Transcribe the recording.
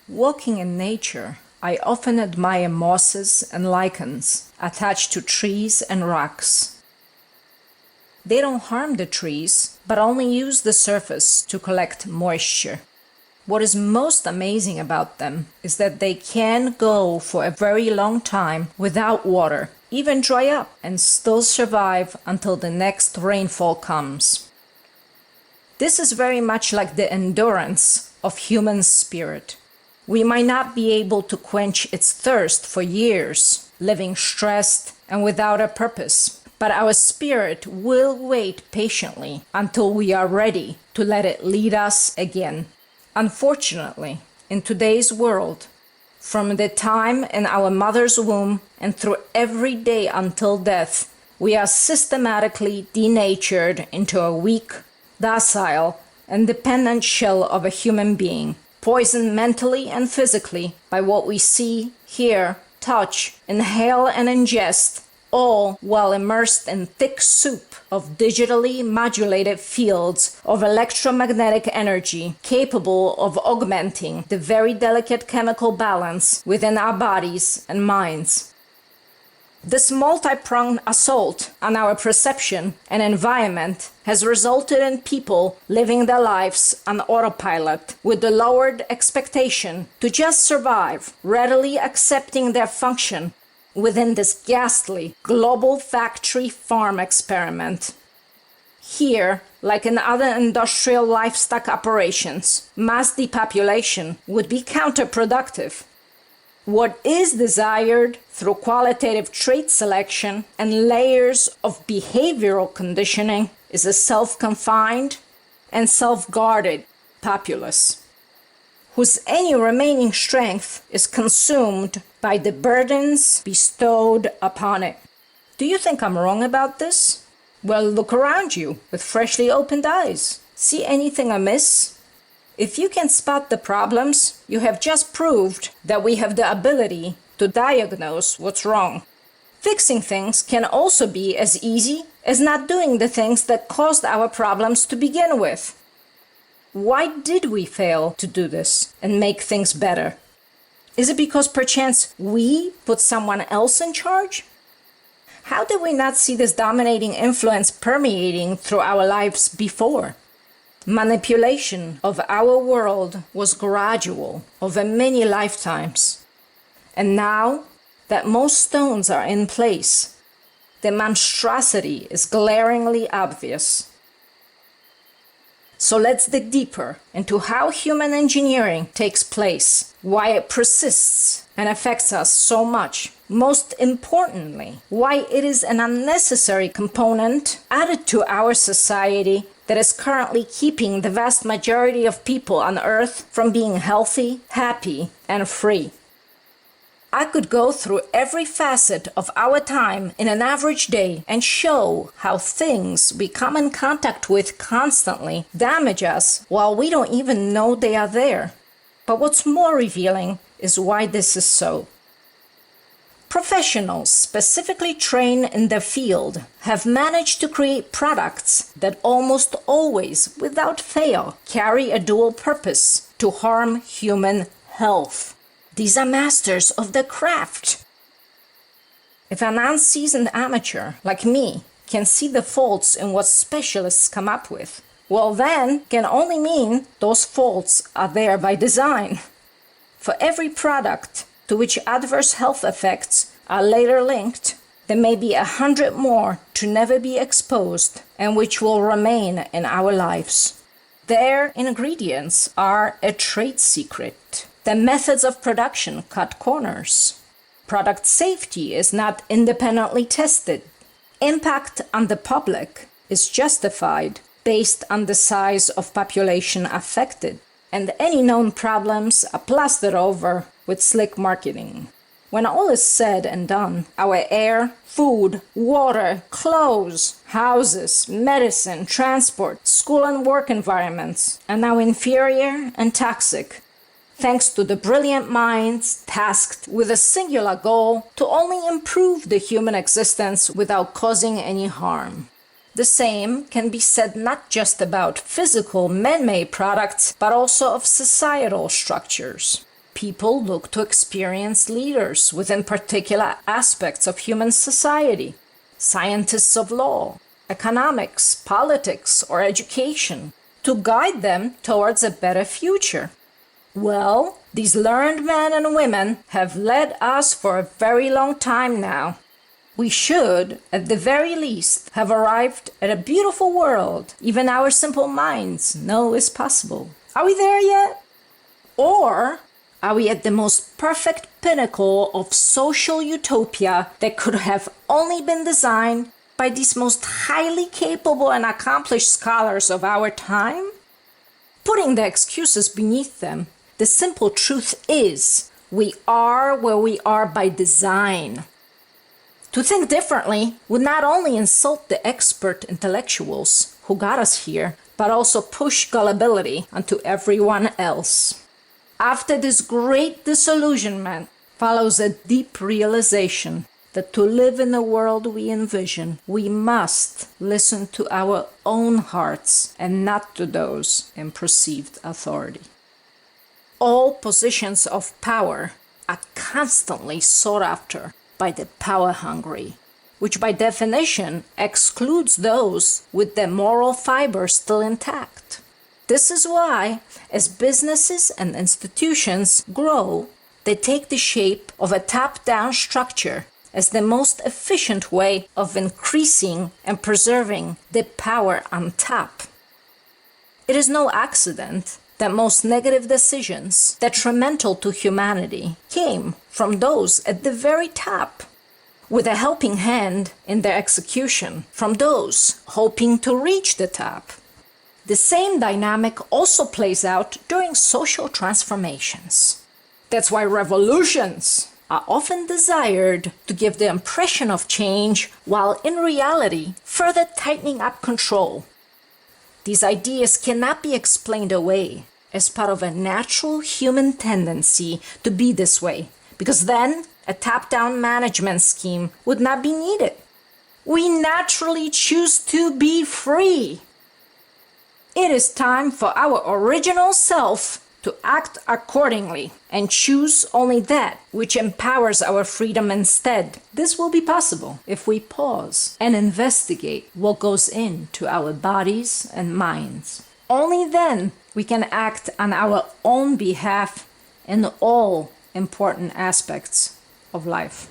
Walking in nature, I often admire mosses and lichens attached to trees and rocks. They don't harm the trees, but only use the surface to collect moisture. What is most amazing about them is that they can go for a very long time without water, even dry up, and still survive until the next rainfall comes. This is very much like the endurance of human spirit. We might not be able to quench its thirst for years, living stressed and without a purpose, but our spirit will wait patiently until we are ready to let it lead us again. Unfortunately, in today's world, from the time in our mother's womb and through every day until death, we are systematically denatured into a weak, docile, and dependent shell of a human being, poisoned mentally and physically by what we see, hear, touch, inhale, and ingest, all while immersed in thick soup of digitally modulated fields of electromagnetic energy capable of augmenting the very delicate chemical balance within our bodies and minds. This multi-pronged assault on our perception and environment has resulted in people living their lives on autopilot with the lowered expectation to just survive, readily accepting their function within this ghastly global factory farm experiment. Here, like in other industrial livestock operations, mass depopulation would be counterproductive. What is desired through qualitative trait selection and layers of behavioral conditioning is a self-confined and self-guarded populace, whose any remaining strength is consumed by the burdens bestowed upon it. Do you think I'm wrong about this? Well, look around you with freshly opened eyes. See anything amiss? If you can spot the problems, you have just proved that we have the ability to diagnose what's wrong. Fixing things can also be as easy as not doing the things that caused our problems to begin with. Why did we fail to do this and make things better? Is it because perchance we put someone else in charge? How did we not see this dominating influence permeating through our lives before? Manipulation of our world was gradual over many lifetimes. And now that most stones are in place, the monstrosity is glaringly obvious. So let's dig deeper into how human engineering takes place, why it persists and affects us so much. Most importantly, why it is an unnecessary component added to our society that is currently keeping the vast majority of people on Earth from being healthy, happy, and free. I could go through every facet of our time in an average day and show how things we come in contact with constantly damage us while we don't even know they are there. But what's more revealing is why this is so. Professionals specifically trained in their field have managed to create products that almost always, without fail, carry a dual purpose: to harm human health. These are masters of their craft. If an unseasoned amateur like me can see the faults in what specialists come up with, well then can only mean those faults are there by design. For every product to which adverse health effects are later linked, there may be 100 more to never be exposed and which will remain in our lives. Their ingredients are a trade secret. The methods of production cut corners. Product safety is not independently tested. Impact on the public is justified based on the size of population affected, and any known problems are plastered over with slick marketing. When all is said and done, our air, food, water, clothes, houses, medicine, transport, school and work environments are now inferior and toxic, thanks to the brilliant minds tasked with a singular goal to only improve the human existence without causing any harm. The same can be said not just about physical man-made products, but also of societal structures. People look to experienced leaders within particular aspects of human society, scientists of law, economics, politics, or education, to guide them towards a better future. Well, these learned men and women have led us for a very long time now. We should, at the very least, have arrived at a beautiful world even our simple minds know is possible. Are we there yet? Or are we at the most perfect pinnacle of social utopia that could have only been designed by these most highly capable and accomplished scholars of our time? Putting the excuses beneath them, the simple truth is, we are where we are by design. To think differently would not only insult the expert intellectuals who got us here, but also push gullibility onto everyone else. After this great disillusionment follows a deep realization that to live in the world we envision, we must listen to our own hearts and not to those in perceived authority. All positions of power are constantly sought after by the power-hungry, which by definition excludes those with their moral fiber still intact. This is why, as businesses and institutions grow, they take the shape of a top-down structure as the most efficient way of increasing and preserving the power on top. It is no accident that most negative decisions detrimental to humanity came from those at the very top, with a helping hand in their execution from those hoping to reach the top. The same dynamic also plays out during social transformations. That's why revolutions are often desired to give the impression of change, while in reality further tightening up control. These ideas cannot be explained away as part of a natural human tendency to be this way, because then a top-down management scheme would not be needed. We naturally choose to be free. It is time for our original self to act accordingly and choose only that which empowers our freedom instead. This will be possible if we pause and investigate what goes into our bodies and minds. Only then we can act on our own behalf in all important aspects of life.